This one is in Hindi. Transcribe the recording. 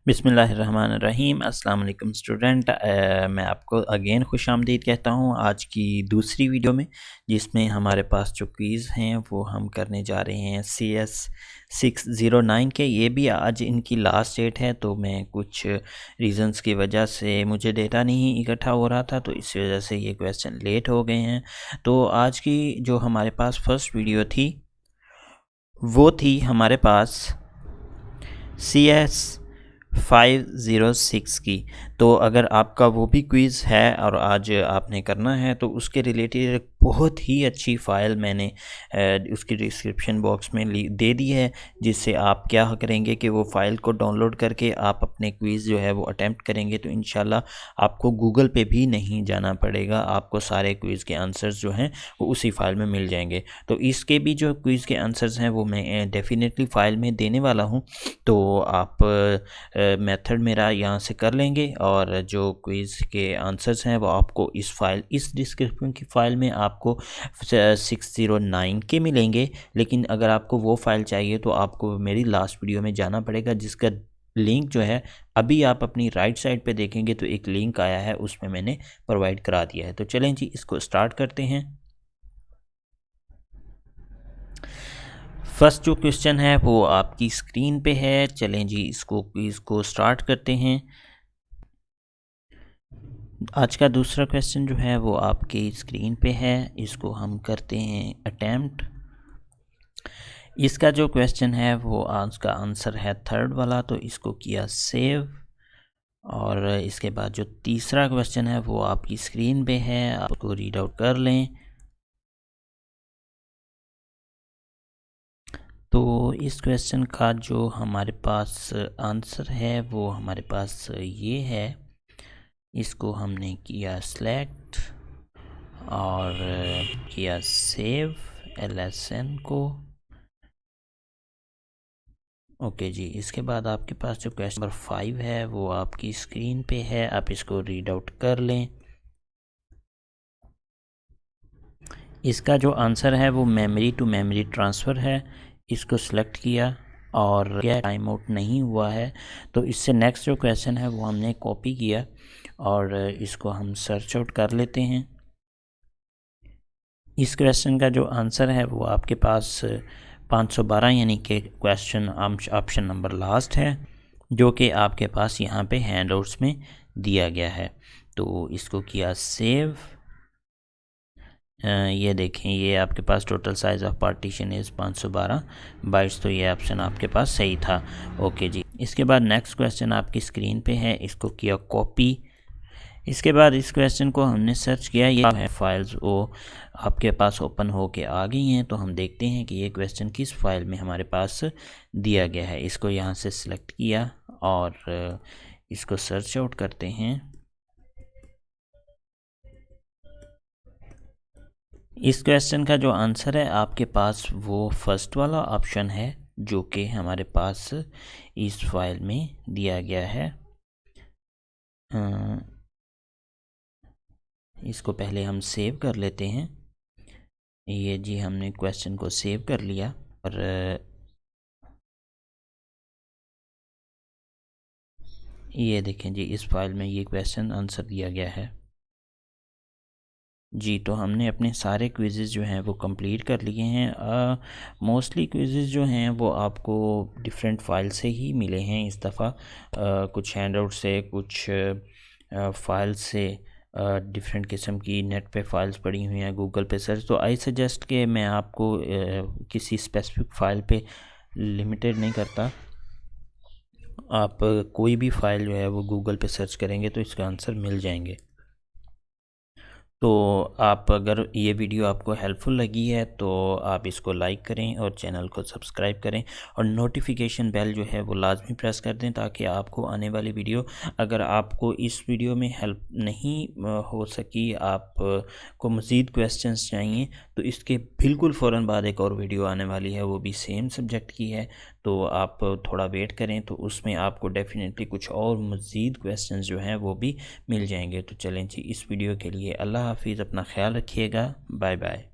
बिस्मिल्लाहिर्रहमानिर्रहीम। अस्सलाम वालेकुम स्टूडेंट। मैं आपको अगेन खुश आमदीद कहता हूँ आज की दूसरी वीडियो में, जिसमें हमारे पास जो क्विज़ हैं वो हम करने जा रहे हैं CS609 के। ये भी आज इनकी लास्ट डेट है, तो मैं कुछ रीज़न्स की वजह से मुझे डेटा नहीं इकट्ठा हो रहा था, तो इस वजह से ये क्वेश्चन लेट हो गए हैं। तो आज की जो हमारे पास फर्स्ट वीडियो थी वो थी हमारे पास CS506 की। तो अगर आपका वो भी क्विज़ है और आज आपने करना है, तो उसके रिलेटेड एक बहुत ही अच्छी फ़ाइल मैंने उसकी डिस्क्रिप्शन बॉक्स में दे दी है, जिससे आप क्या करेंगे कि वो फ़ाइल को डाउनलोड करके आप अपने क्विज़ जो है वो अटैम्प्ट करेंगे, तो इंशाल्लाह आपको गूगल पे भी नहीं जाना पड़ेगा। आपको सारे क्विज़ के आंसर्स जो हैं वो उसी फ़ाइल में मिल जाएंगे। तो इसके भी जो क्विज़ के आंसर्स हैं वो मैं डेफिनेटली फ़ाइल में देने वाला हूँ, तो आप मेथड मेरा यहाँ से कर लेंगे और जो क्विज़ के आंसर्स हैं वो आपको इस डिस्क्रिप्शन की फ़ाइल में आपको 609 के मिलेंगे। लेकिन अगर आपको वो फ़ाइल चाहिए तो आपको मेरी लास्ट वीडियो में जाना पड़ेगा, जिसका लिंक जो है अभी आप अपनी राइट साइड पे देखेंगे तो एक लिंक आया है, उसमें मैंने प्रोवाइड करा दिया है। तो चलें जी, इसको स्टार्ट करते हैं। फर्स्ट जो क्वेश्चन है वो आपकी स्क्रीन पे है। चलें जी, इसको स्टार्ट करते हैं। आज का दूसरा क्वेश्चन जो है वो आपकी स्क्रीन पे है, इसको हम करते हैं अटैम्प्ट। इसका जो क्वेश्चन है वो आज का आंसर है थर्ड वाला, तो इसको किया सेव। और इसके बाद जो तीसरा क्वेश्चन है वो आपकी स्क्रीन पे है, आपको रीड आउट कर लें। तो इस क्वेश्चन का जो हमारे पास आंसर है वो हमारे पास ये है। इसको हमने किया सिलेक्ट और किया सेव LSN को। ओके जी, इसके बाद आपके पास जो क्वेश्चन नंबर 5 है वो आपकी स्क्रीन पे है, आप इसको रीड आउट कर लें। इसका जो आंसर है वो मेमोरी टू मेमोरी ट्रांसफ़र है। इसको सिलेक्ट किया और क्या टाइम आउट नहीं हुआ है, तो इससे नेक्स्ट जो क्वेश्चन है वो हमने कॉपी किया और इसको हम सर्च आउट कर लेते हैं। इस क्वेश्चन का जो आंसर है वो आपके पास 512 यानी कि क्वेश्चन ऑप्शन नंबर लास्ट है, जो कि आपके पास यहाँ पे हैंडआउट्स में दिया गया है। तो इसको किया सेव। ये देखें, ये आपके पास total size of partition is 512 bytes, तो ये ऑप्शन आपके पास सही था। ओके जी, इसके बाद नेक्स्ट क्वेश्चन आपकी स्क्रीन पे है, इसको किया कॉपी। इसके बाद इस क्वेश्चन को हमने सर्च किया, ये है फाइल्स वो आपके पास ओपन हो के आ गई हैं। तो हम देखते हैं कि ये क्वेश्चन किस फाइल में हमारे पास दिया गया है। इसको यहाँ से सिलेक्ट किया और इसको सर्च आउट करते हैं। इस क्वेश्चन का जो आंसर है आपके पास वो फर्स्ट वाला ऑप्शन है, जो कि हमारे पास इस फाइल में दिया गया है। इसको पहले हम सेव कर लेते हैं। ये जी, हमने क्वेश्चन को सेव कर लिया और ये देखें जी, इस फाइल में ये क्वेश्चन आंसर दिया गया है जी। तो हमने अपने सारे क्विज़ेज़ जो हैं वो कंप्लीट कर लिए हैं। मोस्टली क्विज़ेज़ जो हैं वो आपको डिफरेंट फाइल से ही मिले हैं इस दफ़ा। कुछ हैंडआउट से, कुछ फाइल से, डिफरेंट किस्म की नेट पे फाइल्स पड़ी हुई हैं, गूगल पे सर्च। तो आई सजेस्ट कि मैं आपको किसी स्पेसिफिक फ़ाइल पे लिमिटेड नहीं करता। आप कोई भी फ़ाइल जो है वो गूगल पे सर्च करेंगे तो इसका आंसर मिल जाएंगे। तो आप, अगर ये वीडियो आपको हेल्पफुल लगी है तो आप इसको लाइक करें और चैनल को सब्सक्राइब करें और नोटिफिकेशन बेल जो है वो लाजमी प्रेस कर दें, ताकि आपको आने वाली वीडियो, अगर आपको इस वीडियो में हेल्प नहीं हो सकी, आप को मज़ीद क्वेश्चंस चाहिए, तो इसके बिल्कुल फ़ौरन बाद एक और वीडियो आने वाली है, वो भी सेम सब्जेक्ट की है। तो आप थोड़ा वेट करें, तो उसमें आपको डेफिनेटली कुछ और मज़ीद क्वेश्चंस जो हैं वो भी मिल जाएंगे। तो चलें जी, इस वीडियो के लिए अल्लाह हाफिज़, अपना ख्याल रखिएगा, बाय बाय।